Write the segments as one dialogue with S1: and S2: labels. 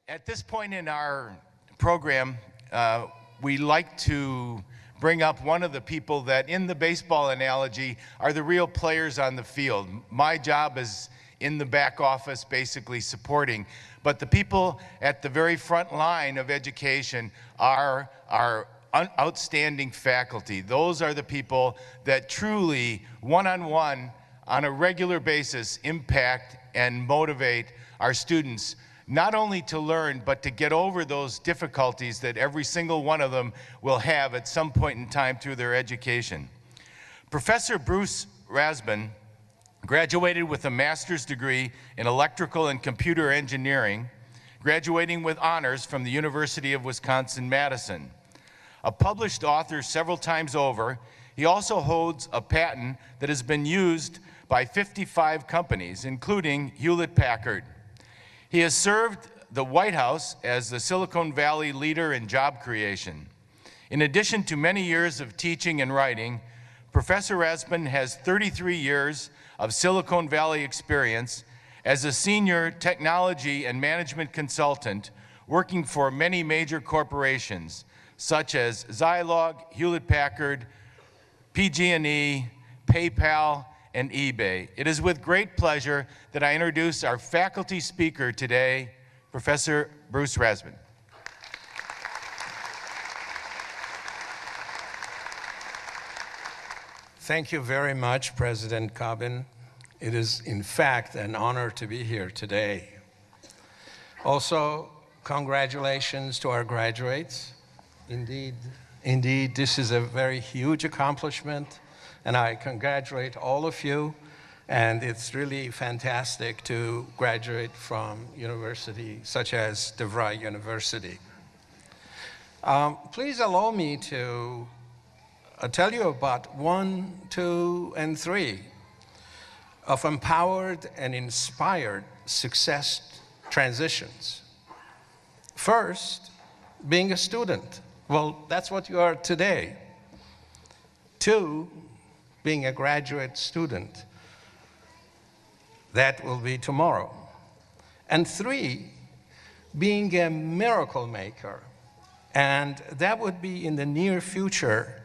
S1: At this point in our program, we like to bring up one of the people that, in the baseball analogy, are the real players on the field. My job is in the back office, basically supporting. But the people at the very front line of education are our outstanding faculty. Those are the people that truly, one-on-one, on a regular basis, impact and motivate our students, not only to learn, but to get over those difficulties that every single one of them will have at some point in time through their education. Professor Bruce Razban graduated with a master's degree in electrical and computer engineering, graduating with honors from the University of Wisconsin-Madison. A published author several times over, he also holds a patent that has been used by 55 companies, including Hewlett-Packard. He has served the White House as the Silicon Valley leader in job creation. In addition to many years of teaching and writing, Professor Razban has 33 years of Silicon Valley experience as a senior technology and management consultant working for many major corporations such as Zilog, Hewlett-Packard, PG&E, PayPal, and eBay. It is with great pleasure that I introduce our faculty speaker today, Professor Bruce Razban.
S2: Thank you very much, President Cobbin. It is, in fact, an honor to be here today. Also, congratulations to our graduates. Indeed, this is a very huge accomplishment, and I congratulate all of you, and it's really fantastic to graduate from university such as DeVry University. Please allow me to tell you about 1, 2, and 3 of empowered and inspired success transitions. First, being a student. Well, that's what you are today. 2, being a graduate student. That will be tomorrow. And 3, being a miracle maker. And that would be in the near future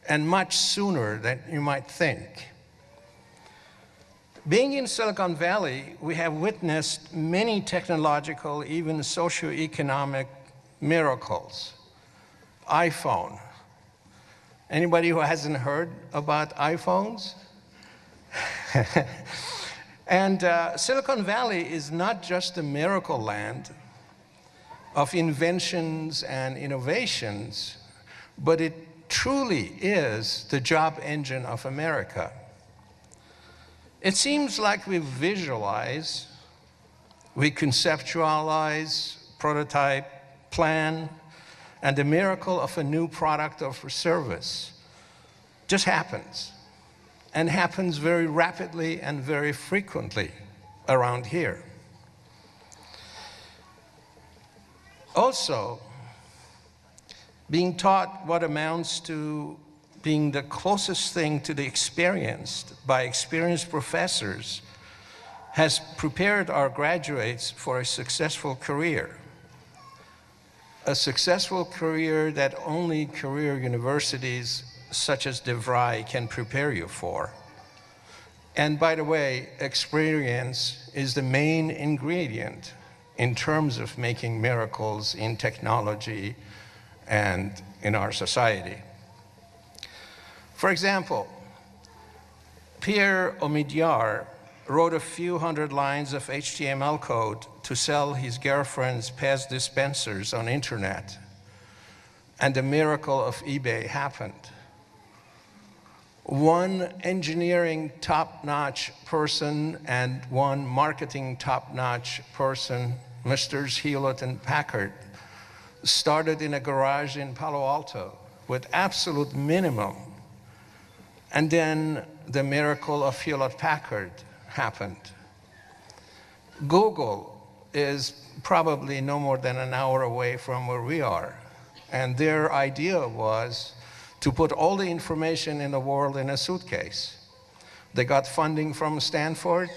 S2: and much sooner than you might think. Being in Silicon Valley, we have witnessed many technological, even socioeconomic miracles. iPhone. Anybody who hasn't heard about iPhones? And Silicon Valley is not just a miracle land of inventions and innovations, but it truly is the job engine of America. It seems like we visualize, we conceptualize, prototype, plan, and the miracle of a new product or service just happens, and happens very rapidly and very frequently around here. Also, being taught what amounts to being the closest thing to the experienced by experienced professors has prepared our graduates for a successful career. A successful career that only career universities such as DeVry can prepare you for. And by the way, experience is the main ingredient in terms of making miracles in technology and in our society. For example, Pierre Omidyar wrote a few hundred lines of HTML code to sell his girlfriend's Pez dispensers on internet, and the miracle of eBay happened. One engineering top-notch person and one marketing top-notch person, Mr. Hewlett-Packard, started in a garage in Palo Alto with absolute minimum. And then the miracle of Hewlett-Packard happened. Google is probably no more than an hour away from where we are. And their idea was to put all the information in the world in a suitcase. They got funding from Stanford,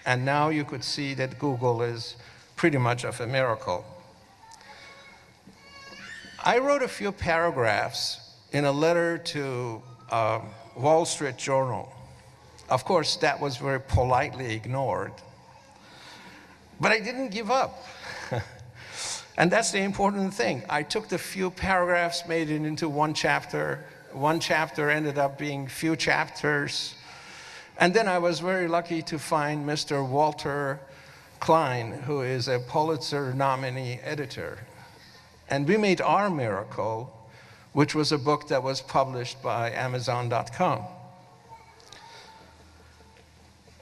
S2: and now you could see that Google is pretty much of a miracle. I wrote a few paragraphs in a letter to Wall Street Journal. Of course, that was very politely ignored. But I didn't give up. And that's the important thing. I took the few paragraphs, made it into one chapter. One chapter ended up being few chapters. And then I was very lucky to find Mr. Walter Klein, who is a Pulitzer nominee editor. And we made our miracle, which was a book that was published by Amazon.com.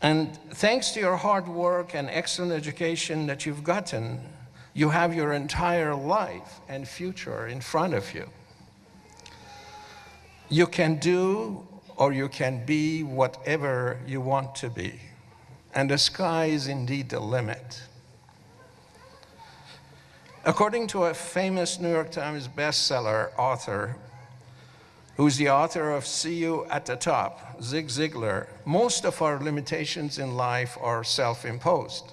S2: And thanks to your hard work and excellent education that you've gotten, you have your entire life and future in front of you. You can do or you can be whatever you want to be. And the sky is indeed the limit. According to a famous New York Times bestseller author, who's the author of See You at the Top, Zig Ziglar, most of our limitations in life are self-imposed.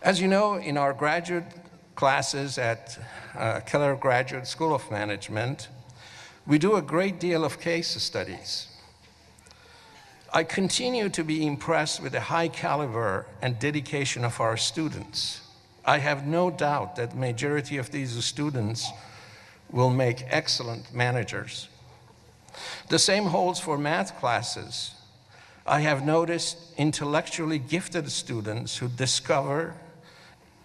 S2: As you know, in our graduate classes at Keller Graduate School of Management, we do a great deal of case studies. I continue to be impressed with the high caliber and dedication of our students. I have no doubt that the majority of these students will make excellent managers. The same holds for math classes. I have noticed intellectually gifted students who discover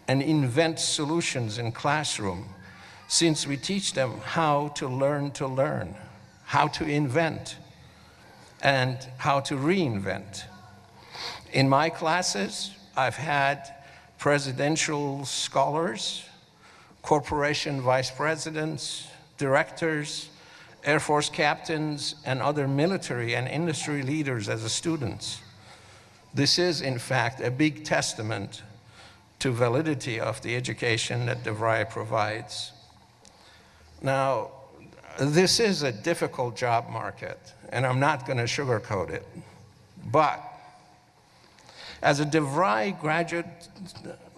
S2: and invent solutions in classroom, since we teach them how to learn, how to invent, and how to reinvent. In my classes, I've had presidential scholars, corporation vice presidents, directors, Air Force captains, and other military and industry leaders as students. This is, in fact, a big testament to validity of the education that DeVry provides. Now, this is a difficult job market, and I'm not going to sugarcoat it. But as a DeVry graduate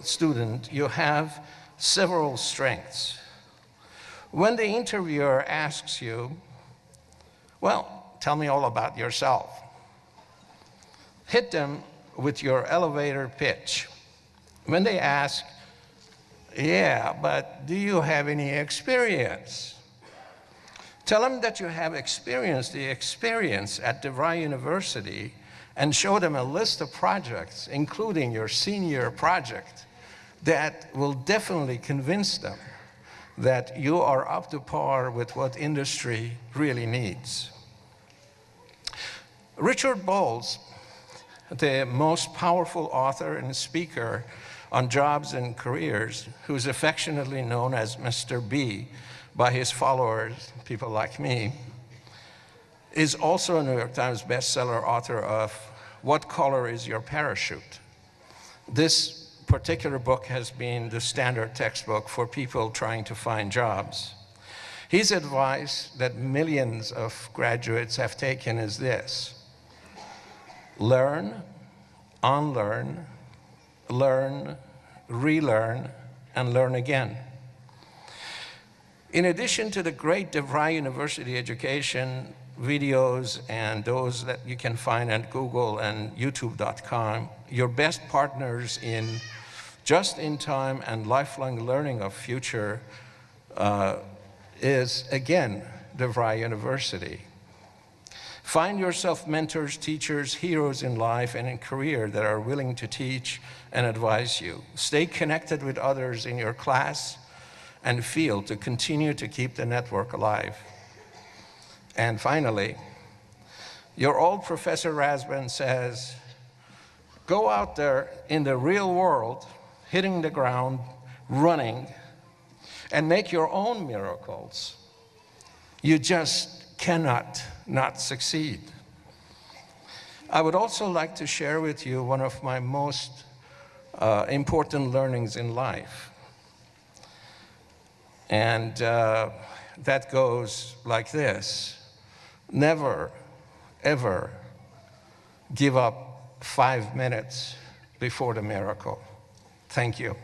S2: student, you have several strengths. When the interviewer asks you, well, tell me all about yourself, hit them with your elevator pitch. When they ask, yeah, but do you have any experience? Tell them that you have experienced the experience at DeVry University and show them a list of projects, including your senior project, that will definitely convince them that you are up to par with what industry really needs. Richard Bowles, the most powerful author and speaker on jobs and careers, who's affectionately known as Mr. B by his followers, people like me, is also a New York Times bestseller author of What Color is Your Parachute? This particular book has been the standard textbook for people trying to find jobs. His advice that millions of graduates have taken is this: learn, unlearn, learn, relearn, and learn again. In addition to the great DeVry University education videos and those that you can find at Google and YouTube.com, your best partners in just-in-time and lifelong learning of future is, again, DeVry University. Find yourself mentors, teachers, heroes in life and in career that are willing to teach and advise you. Stay connected with others in your class and field to continue to keep the network alive. And finally, your old Professor Razban says, go out there in the real world, hitting the ground, running, and make your own miracles. You just cannot not succeed. I would also like to share with you one of my most important learnings in life. And that goes like this: never, ever give up 5 minutes before the miracle. Thank you.